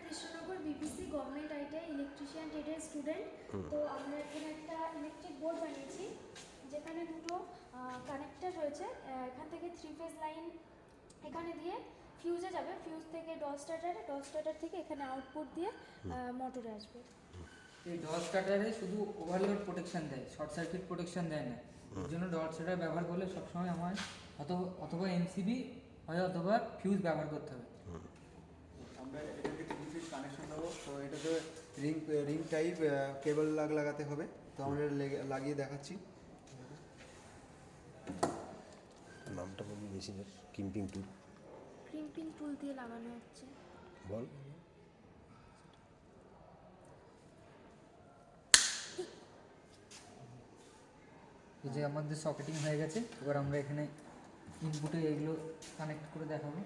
Krishnanagar BPC government ITI electrician ট্রেডের student. তো আমরা এখানে একটা ইলেকট্রিক বোর্ড বানিয়েছি যেখানে দুটো কানেক্টর রয়েছে। এখান থেকে 3 ফেজ লাইন এখানে দিয়ে ফিউজে যাবে, ফিউজ থেকে ডট স্টার্টার থেকে এখানে আউটপুট দিয়ে মোটরে আসবে। এই ডট স্টার্টারে শুধু ওভারলোড প্রোটেকশন দেয়, শর্ট সার্কিট প্রোটেকশন দেয় না। এর জন্য ডট স্টার্টার ব্যবহার করলে সবসময় আমার অথবা এমসিবি হয় অথবা ফিউজ ব্যবহার করতে হবে। আমরা এটাকে 3 ফেজ কানেকশন দেবো। তো এটাতে রিং টাইপ কেবল লাগাতে হবে। তো আমরা লাগিয়ে দেখাচ্ছি। নামটা বলবি মেশিনের? ক্রিম্পিং টুল। ক্রিম্পিং টুল দিয়ে লাগানো হচ্ছে। বল। এই যে আমাদের সকেটিং হয়ে গেছে, এবার আমরা এখানে ইনপুটে এগুলো কানেক্ট করে দেখাবো।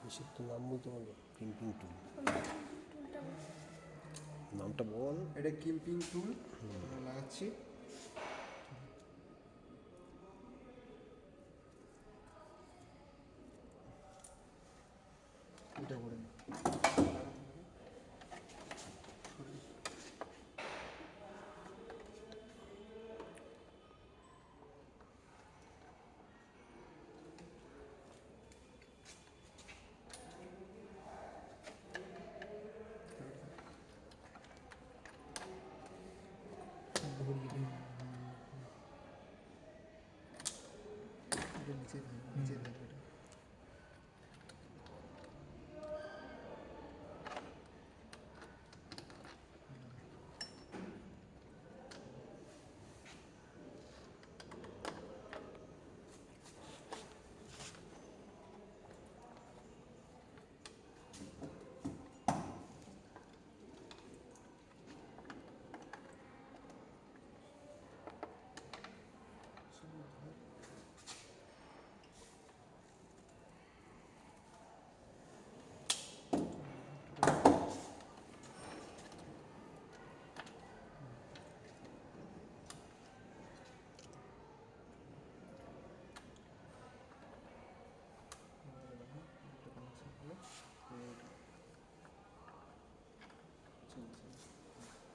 মেশিন তো নাম বলতে পারবো? ক্রিম্পিং টুল। টুলটা নামটা বল। এটা ক্রিম্পিং টুল লাগাচ্ছি। এটা করে নিচে থাকবে এটা।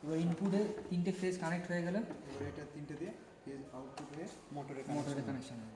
এবার ইনপুটে 3টে ফেজ কানেক্ট হয়ে গেল, এবার এটা 3টে দিয়ে ফেজ আউটপুট হয়ে মোটরে মোটরে কানেকশন হবে।